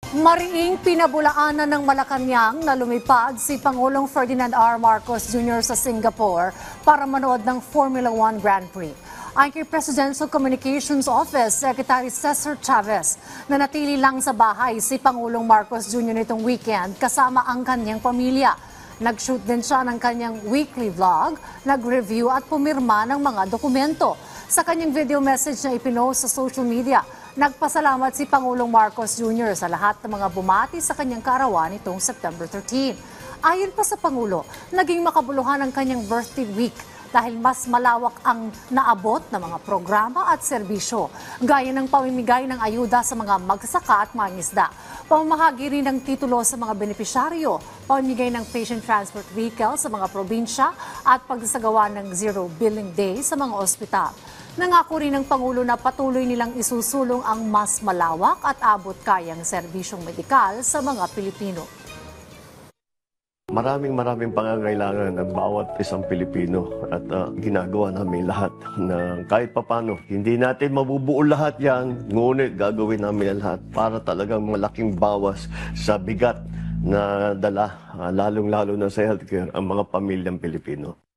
Mariing pinabulaanan ng Malacanang na lumipad si Pangulong Ferdinand R. Marcos Jr. sa Singapore para manood ng Formula 1 Grand Prix. Ayon kay Presidential Communications Office Secretary Cesar Chavez, nanatili lang sa bahay si Pangulong Marcos Jr. nitong weekend kasama ang kanyang pamilya. Nag-shoot din siya ng kanyang weekly vlog, nag-review at pumirma ng mga dokumento. Sa kanyang video message na ipinost sa social media, nagpasalamat si Pangulong Marcos Jr. sa lahat ng mga bumati sa kanyang kaarawan nitong September 13. Ayon pa sa Pangulo, naging makabuluhan ang kanyang birthday week dahil mas malawak ang naabot na mga programa at serbisyo, gaya ng pamimigay ng ayuda sa mga magsasaka at mangingisda, pamamahagi rin ng titulo sa mga benepisyaryo, pamimigay ng patient transport vehicle sa mga probinsya at pagsasagawa ng zero billing day sa mga ospital. Nangako rin ng Pangulo na patuloy nilang isusulong ang mas malawak at abot-kayang serbisyong medikal sa mga Pilipino. Maraming pangangailangan ng bawat isang Pilipino at ginagawa namin lahat na kahit papano. Hindi natin mabubuo lahat yan, ngunit gagawin namin lahat para talagang malaking bawas sa bigat na dala, lalong-lalo na sa healthcare, ang mga pamilyang Pilipino.